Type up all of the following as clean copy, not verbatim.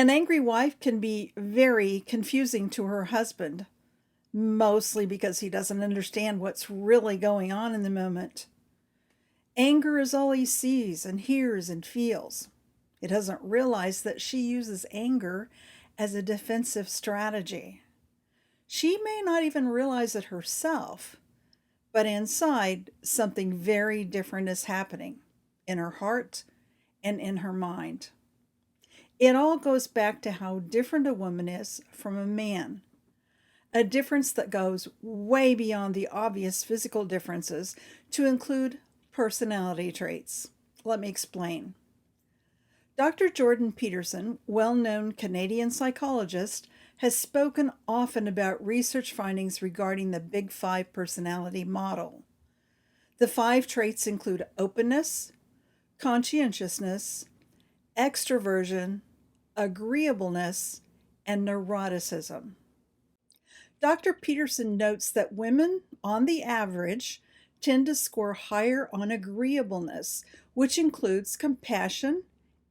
An angry wife can be very confusing to her husband, mostly because he doesn't understand what's really going on in the moment. Anger is all he sees and hears and feels. He doesn't realize that she uses anger as a defensive strategy. She may not even realize it herself, but inside, something very different is happening in her heart and in her mind. It all goes back to how different a woman is from a man, a difference that goes way beyond the obvious physical differences to include personality traits. Let me explain. Dr. Jordan Peterson, well-known Canadian psychologist, has spoken often about research findings regarding the Big Five personality model. The five traits include openness, conscientiousness, extroversion, agreeableness, and neuroticism. Dr. Peterson notes that women, on the average, tend to score higher on agreeableness, which includes compassion,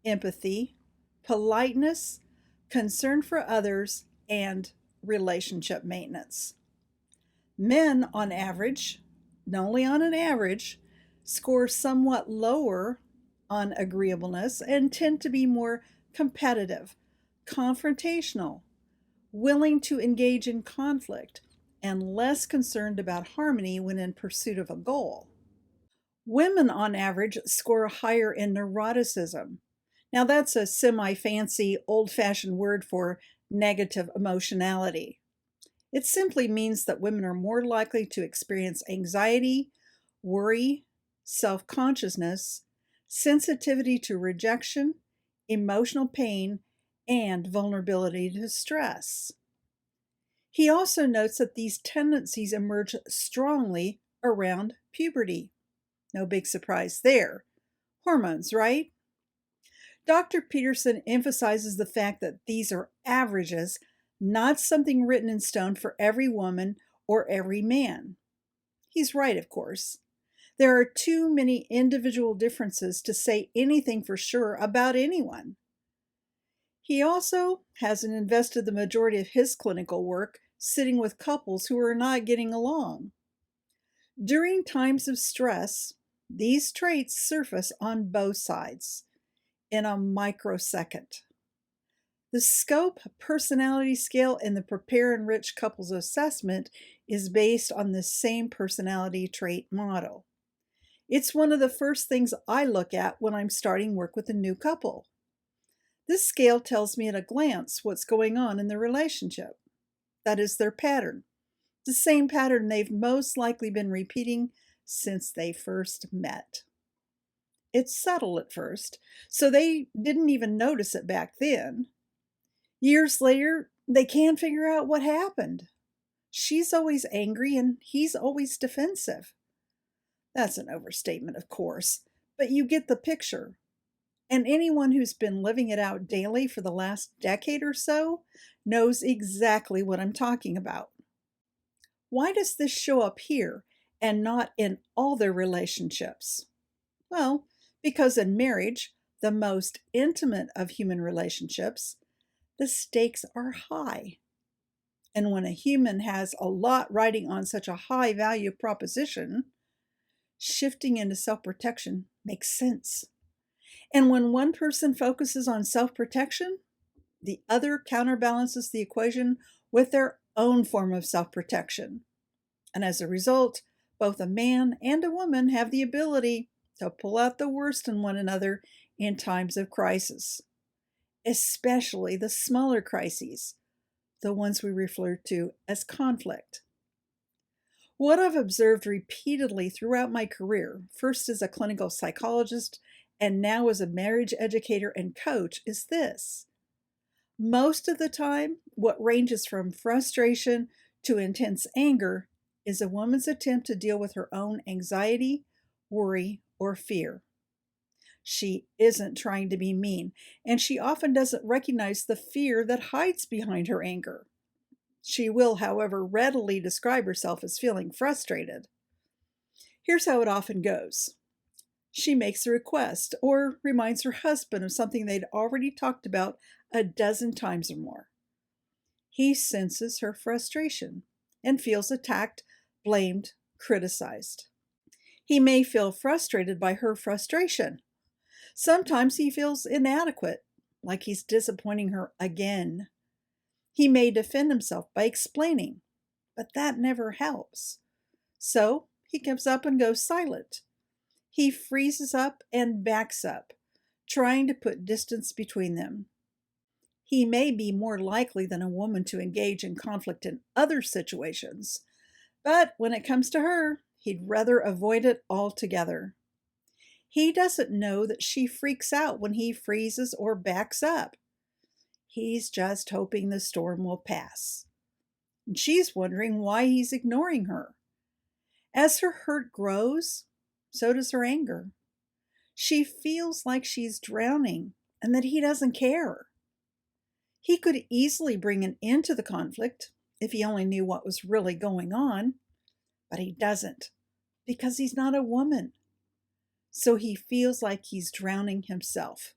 empathy, politeness, concern for others, and relationship maintenance. Men, on average, and only on an average, score somewhat lower on agreeableness and tend to be more competitive, confrontational, willing to engage in conflict, and less concerned about harmony when in pursuit of a goal. Women, on average, score higher in neuroticism. Now, that's a semi fancy, old fashioned word for negative emotionality. It simply means that women are more likely to experience anxiety, worry, self consciousness, sensitivity to rejection, emotional pain, and vulnerability to stress. He also notes that these tendencies emerge strongly around puberty. No big surprise there. Hormones, right? Dr. Peterson emphasizes the fact that these are averages, not something written in stone for every woman or every man. He's right, of course. There are too many individual differences to say anything for sure about anyone. He also hasn't invested the majority of his clinical work sitting with couples who are not getting along. During times of stress, these traits surface on both sides in a microsecond. The SCOPE personality scale in the prepare-enrich couples assessment is based on the same personality trait model. It's one of the first things I look at when I'm starting work with a new couple. This scale tells me at a glance what's going on in the relationship. That is their pattern, the same pattern they've most likely been repeating since they first met. It's subtle at first, so they didn't even notice it back then. Years later, they can't figure out what happened. She's always angry and he's always defensive. That's an overstatement, of course, but you get the picture. And anyone who's been living it out daily for the last decade or so knows exactly what I'm talking about. Why does this show up here and not in all their relationships? Well, because in marriage, the most intimate of human relationships, the stakes are high. And when a human has a lot riding on such a high value proposition, shifting into self protection makes sense. And when one person focuses on self protection, the other counterbalances the equation with their own form of self protection. And as a result, both a man and a woman have the ability to pull out the worst in one another in times of crisis, especially the smaller crises, the ones we refer to as conflict. What I've observed repeatedly throughout my career, first as a clinical psychologist and now as a marriage educator and coach, is this. Most of the time, what ranges from frustration to intense anger is a woman's attempt to deal with her own anxiety, worry, or fear. She isn't trying to be mean, and she often doesn't recognize the fear that hides behind her anger. She will, however, readily describe herself as feeling frustrated. Here's how it often goes. She makes a request or reminds her husband of something they'd already talked about a dozen times or more. He senses her frustration and feels attacked, blamed, criticized. He may feel frustrated by her frustration. Sometimes he feels inadequate, like he's disappointing her again. He may defend himself by explaining, but that never helps. So he gives up and goes silent. He freezes up and backs up, trying to put distance between them. He may be more likely than a woman to engage in conflict in other situations, but when it comes to her, he'd rather avoid it altogether. He doesn't know that she freaks out when he freezes or backs up. He's just hoping the storm will pass. And she's wondering why he's ignoring her. As her hurt grows, so does her anger. She feels like she's drowning and that he doesn't care. He could easily bring an end to the conflict if he only knew what was really going on, but he doesn't because he's not a woman. So he feels like he's drowning himself,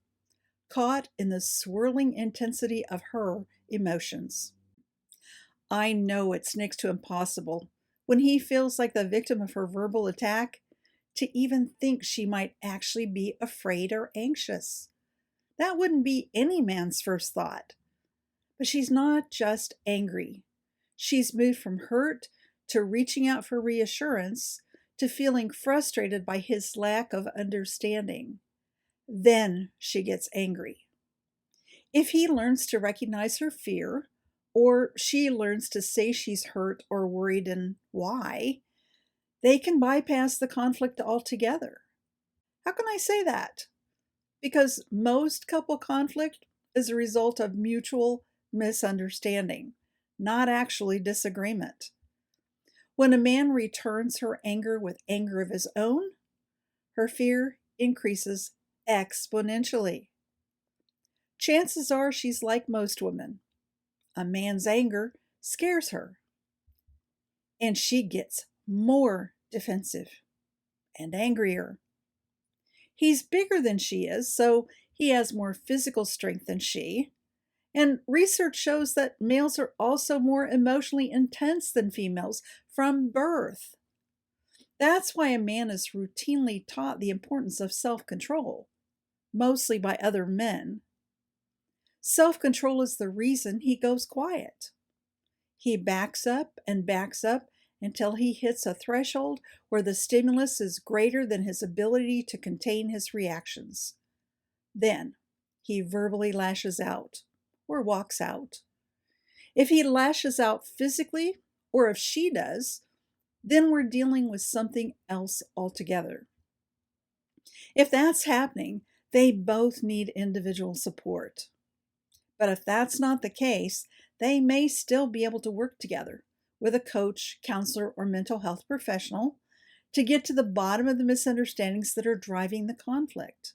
caught in the swirling intensity of her emotions. I know it's next to impossible when he feels like the victim of her verbal attack to even think she might actually be afraid or anxious. That wouldn't be any man's first thought. But she's not just angry. She's moved from hurt to reaching out for reassurance to feeling frustrated by his lack of understanding. Then she gets angry. If he learns to recognize her fear, or she learns to say she's hurt or worried and why, they can bypass the conflict altogether. How can I say that? Because most couple conflict is a result of mutual misunderstanding, not actually disagreement. When a man returns her anger with anger of his own, her fear increases exponentially. Chances are she's like most women. A man's anger scares her, and she gets more defensive and angrier. He's bigger than she is, so he has more physical strength than she. And research shows that males are also more emotionally intense than females from birth. That's why a man is routinely taught the importance of self-control, mostly by other men. Self-control is the reason he goes quiet. He backs up and backs up until he hits a threshold where the stimulus is greater than his ability to contain his reactions. Then he verbally lashes out or walks out. If he lashes out physically, or if she does, then we're dealing with something else altogether. If that's happening, they both need individual support. But if that's not the case, they may still be able to work together with a coach, counselor, or mental health professional to get to the bottom of the misunderstandings that are driving the conflict.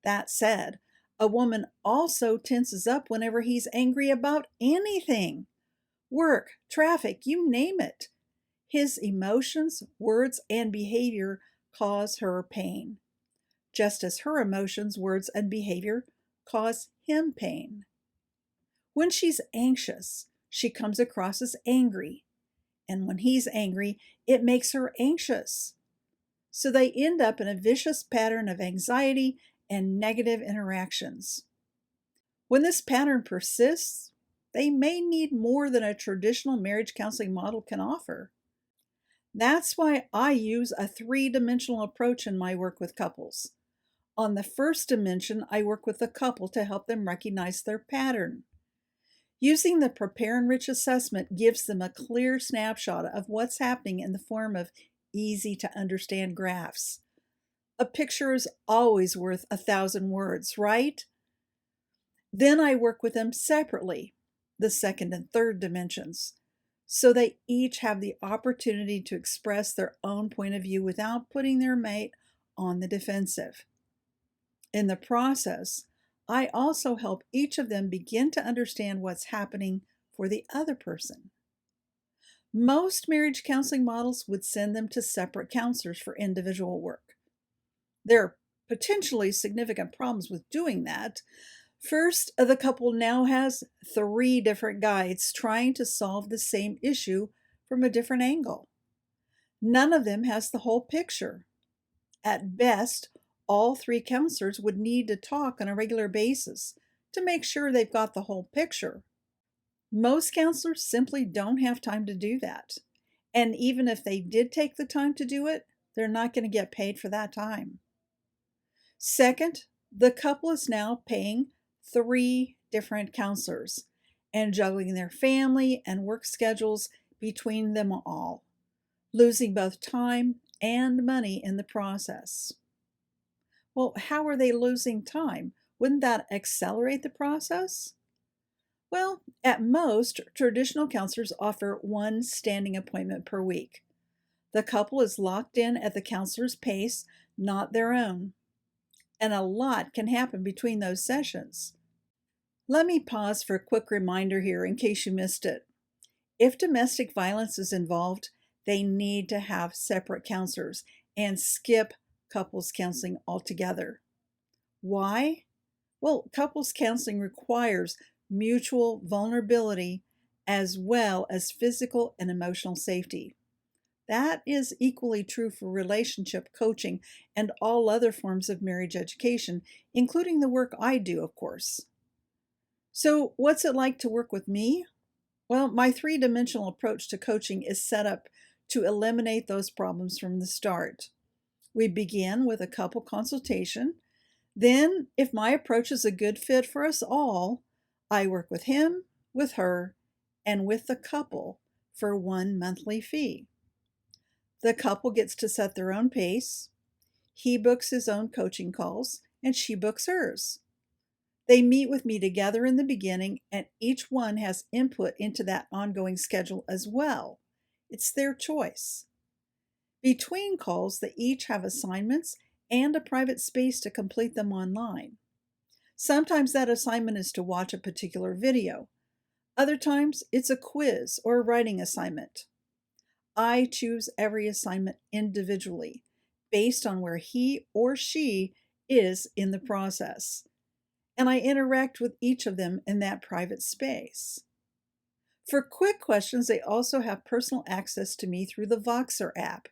That said, a woman also tenses up whenever he's angry about anything. Work, traffic, you name it. His emotions, words, and behavior cause her pain, just as her emotions, words, and behavior cause him pain. When she's anxious, she comes across as angry. And when he's angry, it makes her anxious. So they end up in a vicious pattern of anxiety and negative interactions. When this pattern persists, they may need more than a traditional marriage counseling model can offer. That's why I use a three-dimensional approach in my work with couples. On the first dimension, I work with the couple to help them recognize their pattern. Using the prepare-enrich assessment gives them a clear snapshot of what's happening in the form of easy-to-understand graphs. A picture is always worth 1,000 words, right? Then I work with them separately, the second and third dimensions, so they each have the opportunity to express their own point of view without putting their mate on the defensive. In the process, I also help each of them begin to understand what's happening for the other person. Most marriage counseling models would send them to separate counselors for individual work. There are potentially significant problems with doing that. First, the couple now has 3 different guides trying to solve the same issue from a different angle. None of them has the whole picture. At best, all 3 counselors would need to talk on a regular basis to make sure they've got the whole picture. Most counselors simply don't have time to do that. And even if they did take the time to do it, they're not going to get paid for that time. Second, the couple is now paying 3 different counselors and juggling their family and work schedules between them all, losing both time and money in the process. Well, how are they losing time? Wouldn't that accelerate the process? Well, at most, traditional counselors offer 1 standing appointment per week. The couple is locked in at the counselor's pace, not their own. And a lot can happen between those sessions. Let me pause for a quick reminder here in case you missed it. If domestic violence is involved, they need to have separate counselors and skip couples counseling altogether. Why? Well, couples counseling requires mutual vulnerability as well as physical and emotional safety. That is equally true for relationship coaching and all other forms of marriage education, including the work I do, of course. So, what's it like to work with me? Well, my 3-dimensional approach to coaching is set up to eliminate those problems from the start. We begin with a couple consultation. Then, if my approach is a good fit for us all, I work with him, with her, and with the couple for 1 monthly fee. The couple gets to set their own pace. He books his own coaching calls, and she books hers. They meet with me together in the beginning, and each one has input into that ongoing schedule as well. It's their choice. Between calls, they each have assignments and a private space to complete them online. Sometimes that assignment is to watch a particular video. Other times, it's a quiz or a writing assignment. I choose every assignment individually based on where he or she is in the process, and I interact with each of them in that private space. For quick questions, they also have personal access to me through the Voxer app.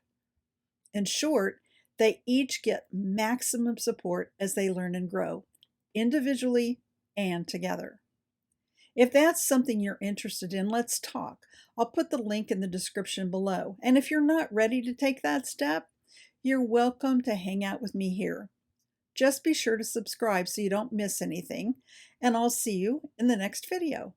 In short, they each get maximum support as they learn and grow, individually and together. If that's something you're interested in, let's talk. I'll put the link in the description below. And if you're not ready to take that step, you're welcome to hang out with me here. Just be sure to subscribe so you don't miss anything, and I'll see you in the next video.